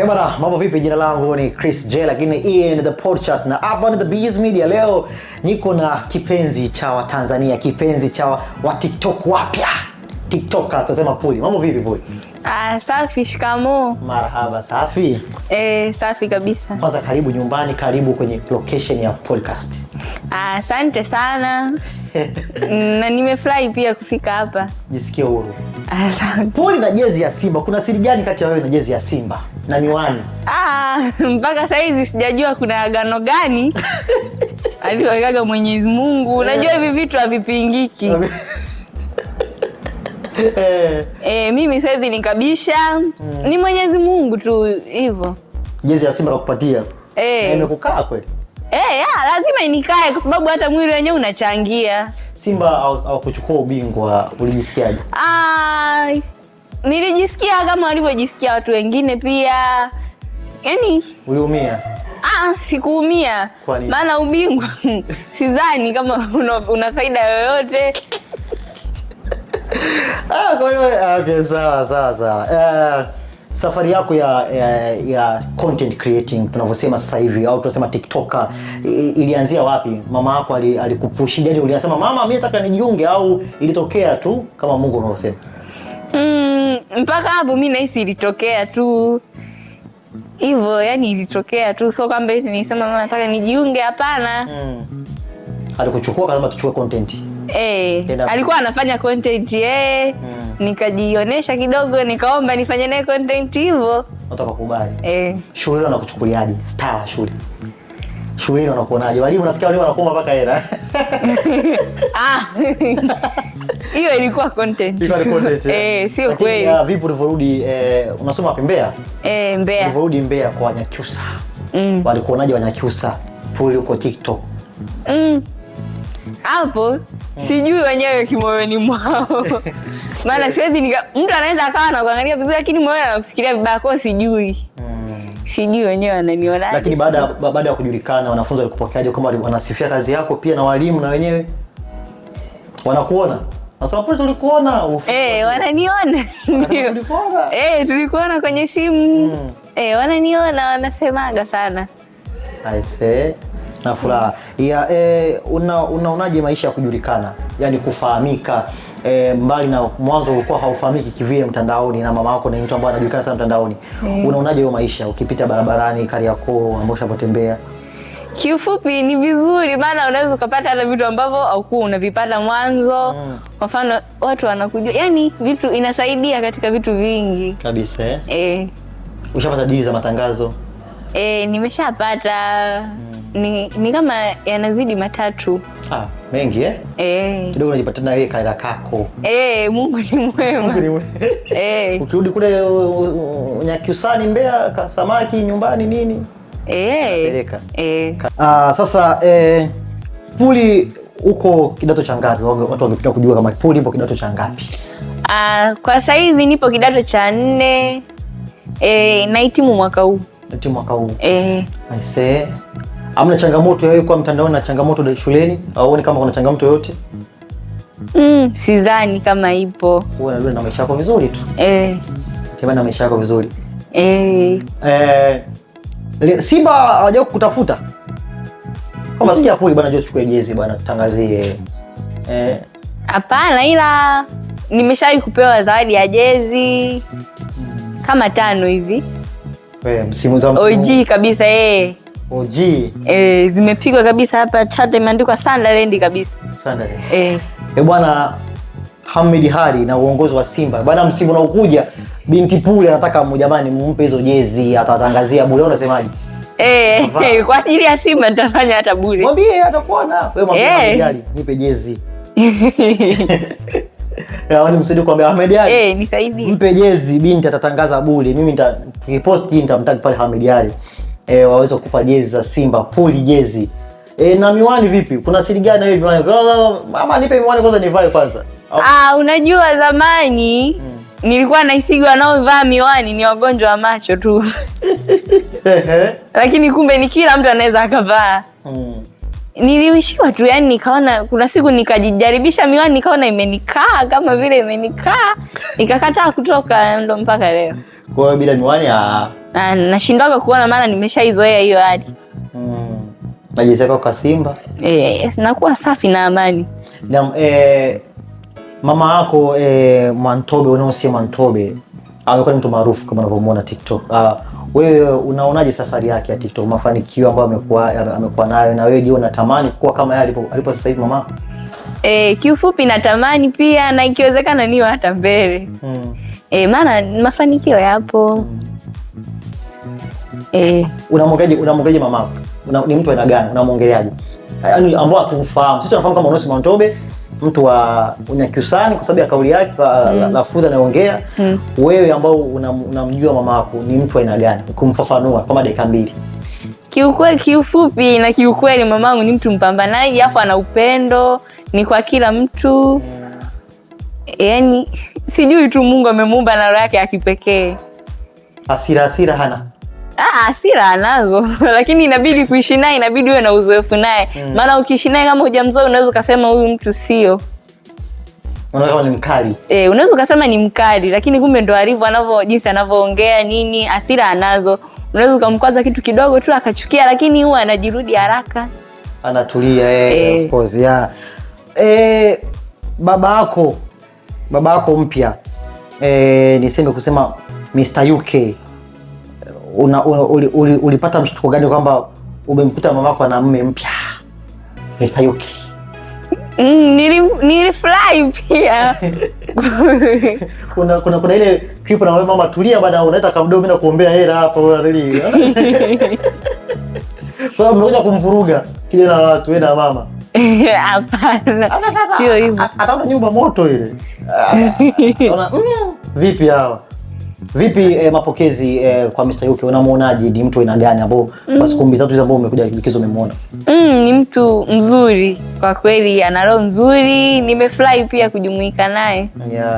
Bana, mambo vipi? Jina langu ni Chris J, lakini hii ni The Podcast na hapa ni The Biz Media. Leo niko na kipenzi cha Watanzania, kipenzi cha wa TikTok wapya. TikTokers tunasema Puli. Mambo vipi Puli? Safi, shikamoo. Marhaba, safi. Safi kabisa. Kwanza karibu nyumbani, karibu kwenye location ya podcast. Asante sana. Na nimefurahi pia kufika hapa. Jisikie huru. Asante. Puli na jezi ya Simba, kuna siri gani kati ya wewe na jezi ya Simba na miwani? Mpaka sasa hivi sijajua kuna agano gani aliyogaga Mwenyezi Mungu. Unajua hivi vitu havipingiki. Mimi siwezi nikabisha. Ni Mwenyezi Mungu tu hivyo. Jezi ya Simba nakupatia. Imekukaa kweli? Lazima inikae kwa sababu hata mwili wenyewe unachangia. Simba hawakuchukua ubingwa, ulijisikiaje? Nilijisikia kama walivyojisikia watu wengine pia. Yaani uliumia? Sikuumia. Maana ubingwa sidhani kama una faida yoyote. Kwa hiyo okay, sawa. Safari yako ya content creating tunavyosema sasa hivi au tunasema TikToker ilianzia wapi? Mama yako alikupushi hadi uliasema mama mimi nataka nijiunge, au ilitokea tu kama Mungu anavyosema? Mpaka hapo mimi nahisi ilitokea tu hivyo, yani ilitokea tu, sio kwamba eti nisema mama nataka nijiunge, hapana. Alikuchukua kama tuchukue content. Alikuwa anafanya content nikajionyesha kidogo, nikaomba nifanye naye content hivyo. Nataka kubali. Shule wanakuchukuliaje? Star shule. Shule wanakuonaje? Walimu nasikia walimu wanakuomba mpaka hela. Hiyo ilikuwa content. Ilikuwa content. Sio kweli. Vipi ulivyorudi unasoma wapi? Mbeya? Mbeya. Ulivyorudi Mbeya kwa Wanyakyusa. Walikuonaje Wanyakyusa? Puli uko TikTok. Hapo sijui wenyewe kimoyoni mwao. Maana siwezi mtu anaweza akawa anakuangalia vizuri lakini moyo anakufikiria vibaya, kwa sijui. Sijui wenyewe wananionaje. Lakini baada ya kujulikana wanafunzi walikupokeaje, kama wanasifia kazi yako pia na walimu na wenyewe? Wanakuona? Nasema pale tulikuona. Wananiona. Tulikuona. Tulikuona kwenye simu. Wananiona, wanasemaga sana. I say na furaha. Unaonaje maisha ya kujulikana? Yaani kufahamika, mbali na mwanzo ulikuwa haufahamiki kivile mtandaoni na mama yako ni mtu ambaye anajulikana sana mtandaoni. Unaonaje hiyo maisha ukipita barabarani Kariakoo ambao unapotembea? Kiufupi ni vizuri, maana unaweza kupata hata vitu ambavyo haukuwa unavipata mwanzo. Kwa mfano watu wanakujua. Yaani vitu inasaidia katika vitu vingi. Kabisa Ushapata deal za matangazo? Nimeshapata. Ni kama yanazidi 3. Mengi kidogo unajipatia na wewe kaida kako. Mungu ni mwema. Mungu ni mwema. Ukirudi kule Nyakyusani Mbeya, samaki nyumbani nini? Peleka. Sasa Puli uko kidato cha ngapi? Watu wangependa kujua kama Puli ipo kidato cha ngapi? Kwa sasa hivi nipo kidato cha 4. Nahitimu mwaka huu. Nahitimu mwaka huu. I say amna changamoto ya wewe kwa mtandaoni na changamoto shuleni? Au kama kuna changamoto yoyote? Sidhani kama ipo. Wewe na maisha yako vizuri tu. Tena na maisha yako vizuri. Simba hawajawahi kukutafuta? Kama sikia Puli bwana, njoo chukue jezi bwana tutangazie. Hapana, ila nimeshawahi kupewa zawadi ya jezi kama 5 hivi. Msimu za OG kabisa OG. Zimepigwa kabisa hapa, chata imeandikwa Sunderland kabisa. Sunderland. Bwana Ahmed Ally na uongozi wa Simba. Bwana msimu unaokuja binti Puli anataka jamani mumpe hizo jezi, atawatangazia bure. Unasemaje? Kwa ajili ya Simba nitafanya hata bure. Mwambie atakuona. Wewe mwambie Ahmed Ally nipe jezi. Yaani msaidie kuambia Ahmed Ally. Nisaidie. Mpe jezi, binti atatangaza bure. Mimi tukipost hii nitamtag pale Ahmed Ally. Waweza kukupa jezi za Simba, Puli jezi. Na miwani vipi? Kuna siri gani hiyo miwani? Mama nipe miwani kwanza nivae kwanza. Unajua zamani nilikuwa nahisi wanaovaa miwani ni wagonjwa wa macho tu. Lakini kumbe ni kila mtu anaweza akavaa. Niliwishiwa tu, yani nikaona kuna siku nikajijaribisha miwani nikaona imenikaa kama vile imenikaa, nikakataa kutoka, ndo mpaka leo. Kwa hiyo bila miwani Nashindwaga kuona maana nimeshaizoea hiyo hali. Najiseka kwa Simba. Nakuwa safi na amani. Na mama yako Mwantobe, unaosema Mwantobe amekuwa ni mtu maarufu kama unavyomuona TikTok. Wewe unaonaje safari yake ya TikTok, mafanikio ambayo amekuwa nayo, na wewe je, unatamani kuwa kama yeye alipo sasa hivi mama? Kiufupi natamani pia, na ikiwezekana niwe hata mbele. Maana mafanikio yapo. Unamwongeleaje mama? Ni mtu aina gani? Unamwongeleaje? Yaani ambao hatumfahamu. Sisi tunafahamu kama Unosi Mwantobe, mtu wa Unyakyusani kwa sababu ya kauli yake, lafudhi anayoongea. Wewe ambao unamjua mama yako, ni mtu aina gani? Kumfafanua kama dakika 2. Kiufupi na kiukweli, mamangu ni mtu mpambanaji, afu ana upendo, ni kwa kila mtu. Yaani sijui tu Mungu amemuumba na roho yake ya kipekee. Hasira hana? Hasira anazo lakini inabidi kuishi naye, inabidi uwe na uzoefu naye. Maana ukiishi naye kama hujamzoea, unaweza ukasema huyu mtu sio. Unaweza ni mkali. Unaweza ukasema ni mkali, lakini kumbe ndo alivyo, jinsi anavyoongea nini. Hasira anazo. Unaweza ukamkwaza kitu kidogo tu akachukia, lakini huwa anajirudi haraka. Anatulia. Of course, yeah. Baba yako mpya, niseme kusema Mr. UK, ulipata mshtuko gani kwamba umemkuta mamako ana mume mpya Mr. UK? Nilifurahi pia. Kuna ile clip na wewe mama tulia bana, unaita kamdomo na kuombea hela hapa unadili. Kwa hiyo mnakuja kumvuruga kile na watu wewe na mama. Hapana. Sio hivyo. Ataona nyumba moto ile. Unaona vipi hawa? Vipi mapokezi kwa Mr. UK, unamuonaje? Ni mtu aina gani ambao kwa siku 3 hizo ambao umekuja likizo umemuona? Ni mtu mzuri kwa kweli, ana roho nzuri. Nimefurahi pia kujumuika naye.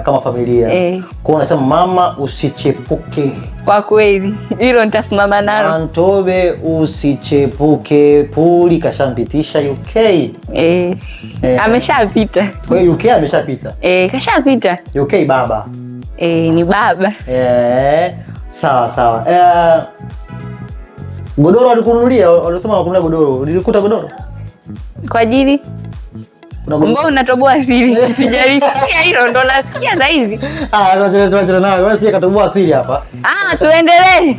Kama familia. Kwa unasema mama usichepuke. Kwa kweli hilo nitasimama nalo. Mwantobe usichepuke, Puli kashampitisha UK. Ameshapita. Kwa hiyo UK ameshapita. Kashapita. UK baba. Ni baba. Sawa. Godoro alikununulia, walisema wakununulia godoro. Ulikuta godoro? Kwa ajili? Mbona unatoboa siri? Sijalisikia hilo, ndo nasikia za hizi. Tuachana nayo. Wewe si katoboa siri hapa. Tuendelee.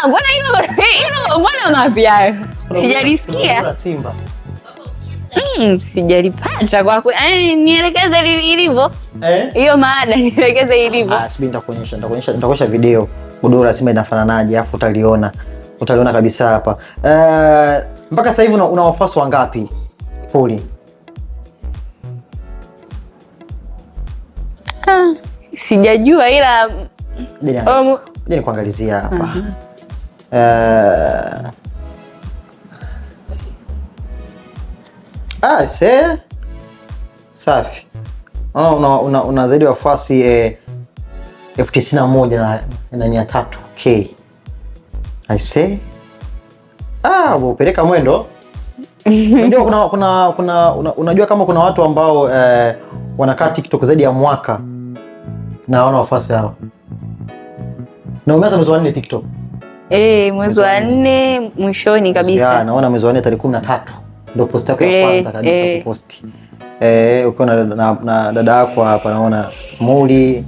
Mbona hilo mbona mapya? Sijalisikia. Simba. Sijalipata kwa kweli. Nielekeze ilivyo. Hiyo maada nielekeze ilivyo. Subiri nitakuonyesha video. Godoro la Simba inafananaje, afu utaliona kabisa hapa. Mpaka sasa hivi una wafuasi wangapi Puli? Sijajua, ila je kuangalizia hapa. Safi. Una zaidi ya wafuasi 91,300K. I say. Upeleka mwendo. Ndio unajua kama kuna watu ambao wanakaa TikTok zaidi ya mwaka na hawana wafuasi hao. Na umeanza mwezi wa 4 TikTok. Mwezi wa 4 mwishoni kabisa. Naona mwezi wa 4 tarehe 13 ndio post yako ya kwanza kabisa kuposti. Ukiwa na dada yako hapa, naona Muli,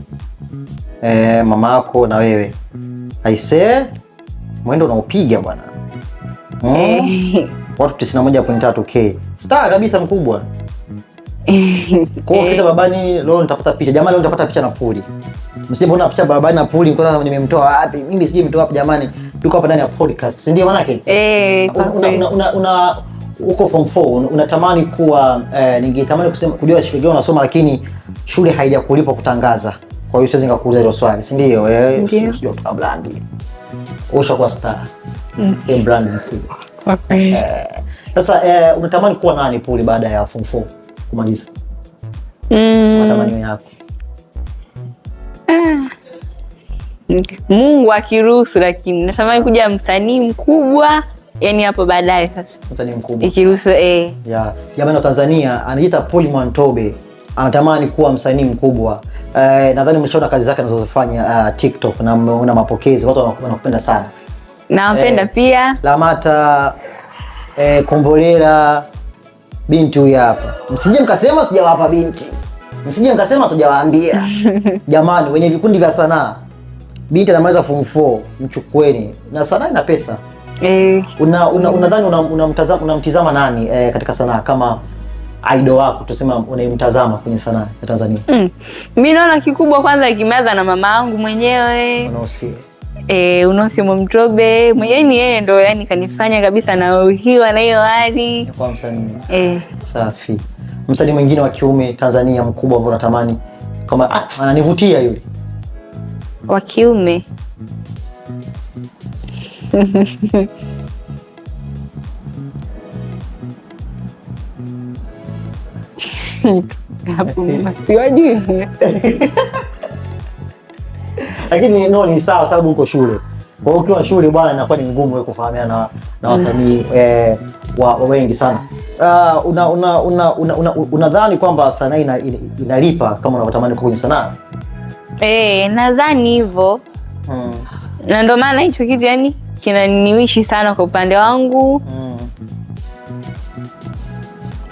mama yako na wewe. I say mwendo unaopiga bwana. Watu 91.3K. Star kabisa mkubwa. Kwa hiyo kita babani, leo nitapata picha. Jamani, leo nitapata picha na Puli. Msijaona picha babani na Puli, kwanza nimemtoa wapi? Mimi sijui nimetoa wapi jamani. Yuko hapa ndani ya podcast. Si ndio maana yake? Uko form 4, unatamani kuwa ningetamani kujua shule gani unasoma, lakini shule haijakulipa kutangaza. Kwa hiyo siwezi nikakuuliza hilo swali, si ndio? Sio kutoka brand. Ushakuwa star. Brand mkubwa. Sasa unatamani kuwa nani Puli baada ya form 4 kumaliza? Matamanio yako. Mungu akiruhusu, lakini natamani kuja msanii mkubwa. Yaani hapo baadaye sasa. Msanii mkubwa. Ikiruhusu jamani wa Tanzania anajiita Puli Mwantobe. anatamani kuwa msanii mkubwa. Nadhani umeshaona kazi zake anazozifanya TikTok na una mapokezi, watu wanakupenda sana. Nawapenda pia. Lamata, Kombolela, binti huyu hapa. Msije mkasema sijawapa binti. Msije mkasema tujawaambia. Jamani, wenye vikundi vya sanaa, binti anamaliza form 4, mchukueni. Na sanaa ina pesa. Unadhani unamtizama nani katika sanaa kama idol wako, tuseme unayemtazama kwenye sanaa ya Tanzania? Mimi naona kikubwa kwanza ikimeanza na mama yangu mwenyewe. Unosi Mwamtobe mwenyewe, ni yeye ndo yani kanifanya kabisa na uhiwa na hiyo hali kwa msanii. Safi. Msanii mwingine wa kiume Tanzania mkubwa ambao unatamani kama ananivutia yule wa kiume? Siwajui. Lakini ni sawa sababu uko shule. Kwa hiyo ukiwa shule bwana, inakuwa ni ngumu wewe kufahamiana na wasanii wengi sana. Unadhani kwamba sanaa inalipa kama unavyotamani kwenye sanaa? Nadhani hivyo. Na ndio maana hicho kitu yani kinaniwishi sana kwa upande wangu.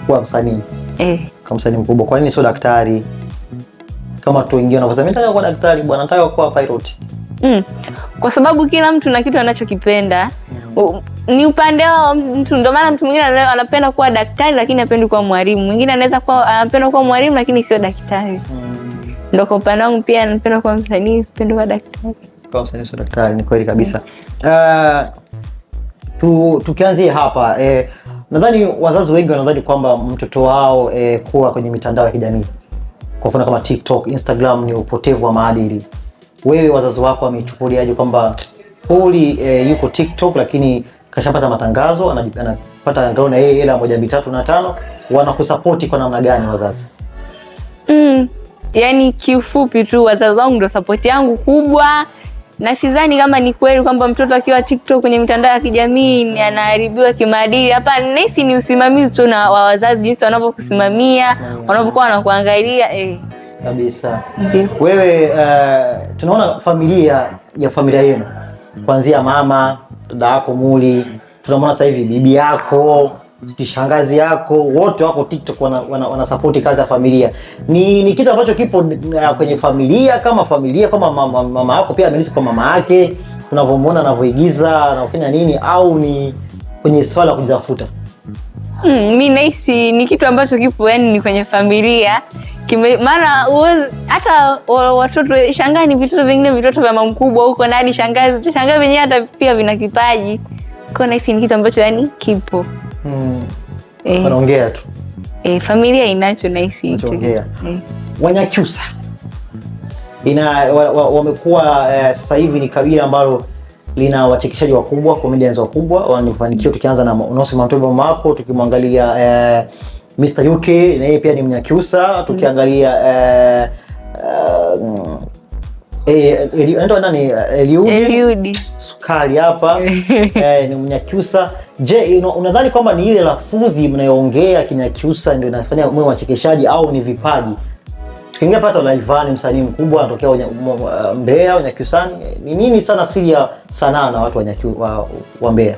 Kwa msanii. Kama msanii mkubwa, kwa nini sio daktari? Kama watu wengine wanavyosema nataka kuwa daktari bwana, nataka kuwa pilot. Kwa sababu kila mtu na kitu anachokipenda. Ni upande wao mtu. Ndio maana mtu mwingine anapenda kuwa daktari lakini hapendi kuwa mwalimu. Mwingine anaweza kuwa anapenda kuwa mwalimu lakini sio daktari. Ndio kwa upande wangu pia napenda kuwa msanii, sipendi kuwa daktari. Kwa msanii sio daktari, ni kweli kabisa. Tukianzia hapa, nadhani wazazi wengi wanadhani kwamba mtoto wao kuwa kwenye mitandao ya kijamii, kwa mfano kama TikTok, Instagram, ni upotevu wa maadili. Wewe wazazi wako wamechukuliaje kwamba Paul yuko TikTok lakini kashapata matangazo, anapata angalau na yeye hela 1 2 3 na 5, wanakusupport kwa namna gani wazazi? Yani kiufupi tu wazazi wangu ndio support yangu kubwa, na sidhani kama ni kweli kwamba mtoto akiwa TikTok kwenye mitandao ya kijamii anaharibiwa kimaadili. Hapa nesi ni usimamizi tu na wa wazazi, jinsi wanavyokusimamia, wanavyokuwa wanakuangalia kabisa. Wewe tunaona familia yenu kuanzia mama, dada yako Muli, tunamwona sasa hivi bibi yako, shangazi yako, wote wako TikTok wana support kazi ya familia. Ni kitu ambacho kipo kwenye familia kama mama yako pia amelisi kwa mama yake, tunavyomuona anavyoigiza, anafanya nini, au ni kwenye swala kujizafuta? Mimi nahisi ni kitu ambacho kipo yani ni kwenye familia. Maana hata watoto shangazi ni vitoto vingine, vitoto vya mama mkubwa huko, na hadi shangazi wenyewe hata pia vina kipaji. Kwa nahisi ni kitu ambacho yani kipo. Wanaongea tu. Familia inacho nahisi hicho. Wanyakyusa wamekuwa sasa hivi ni kabila ambalo lina wachekeshaji wakubwa, comedians wakubwa, wanafanikiwa. Tukianza na Unosi Mwamtobe mama yako, tukimwangalia Mr. UK na yeye pia ni Mnyakyusa, tukiangalia anaitwa nani, Eliudi Sukari hapa ni Mnyakyusa. Je, unadhani kwamba ni ile lafudhi mnayoongea Kinyakyusa ndio inafanya mwe wachekeshaji au ni vipaji? Tukiingia pata Laivani, msanii mkubwa anatokea Mbeya, Wanyakyusani. Ni nini sana siri ya sanaa na watu wa Mbeya?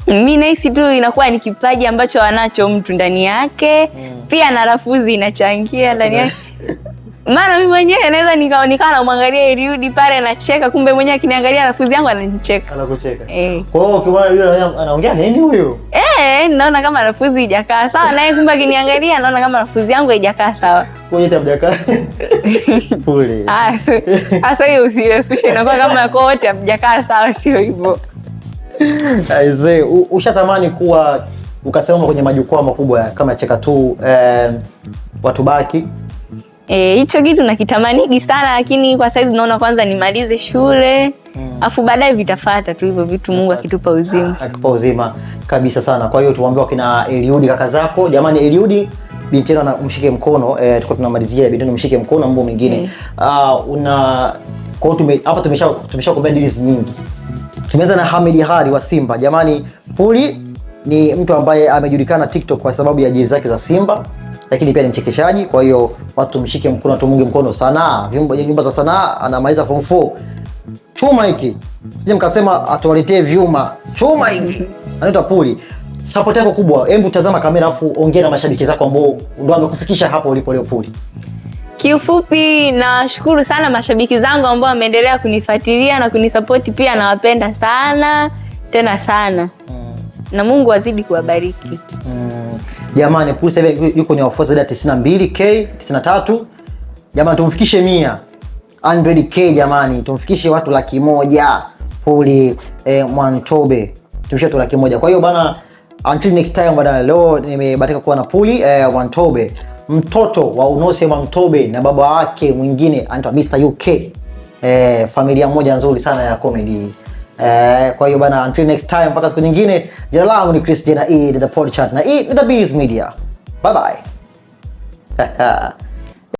Mimi nahisi tu inakuwa ni kipaji ambacho anacho mtu ndani yake. Pia na lafudhi inachangia ndani yake. Maana mimi mwenyewe naweza nikawa namwangalia Eliudi pale nacheka, kumbe mwenyewe akiniangalia lafudhi yangu ananicheka. Anakucheka. Kwa hiyo ukimwona yule anaongea nini huyo? Naona kama lafudhi haijakaa sawa, naye kumbe akiniangalia naona kama lafudhi yangu haijakaa sawa. Kwa hiyo hamjakaa. Pole. Sasa hiyo usirefushe, inakuwa kama yako wote hamjakaa sawa, sio hivyo. Aisee, ushatamani kuwa ukasema kwenye majukwaa makubwa kama Cheka Tu, Watu Baki? Hicho kitu nakitamanigi sana, lakini kwa sasa naona kwanza nimalize shule, afu baadaye vitafuata tu hivyo vitu, Mungu akitupa uzima. Akitupa uzima kabisa sana. Kwa hiyo tuwaambie kina Eliudi kaka zako, jamani Eliudi binti yenu mshike mkono, tuko tunamalizia binti yenu mshike mkono, mambo mengine. Kwa hiyo hapa tumeshakuambia deals nyingi. Tumeanza na Hamid Hari wa Simba. Jamani, Puli ni mtu ambaye amejulikana TikTok kwa sababu ya jezi zake za Simba. lakini pia ni mchekeshaji. Kwa hiyo watu mshike mkono, tumunge mkono sana. Nyumba za sanaa, anamaliza form 4. Chuma hiki. Sije mkasema atuwaletee vyuma. Chuma hiki. Anaitwa Puli. Support yako kubwa. Hebu tazama kamera afu ongea na mashabiki zako ambao ndio wamekufikisha hapo ulipo leo Puli. Kiufupi, nashukuru sana mashabiki zangu ambao wameendelea kunifuatilia na kunisupport pia, nawapenda sana tena sana. Na Mungu azidi kuwabariki. Jamani, Puli sasa yuko kwenye wafuasi zaidi ya 92k, 93. Jamani, tumfikishe 100k jamani, tumfikishe watu 100,000 Puli Mwantobe. Tumfikishe watu 100,000. Kwa hiyo bana, until next time bana, leo nimebahatika kuwa na Puli Mwantobe, mtoto wa Unose Mwantobe na baba wake mwingine anaitwa Mr. UK. Familia moja nzuri sana ya comedy. Kwa hiyo bana, until next time, mpaka siku nyingine. Jina langu ni Chris Jena, the Podcast, na The Biz Media. Bye bye.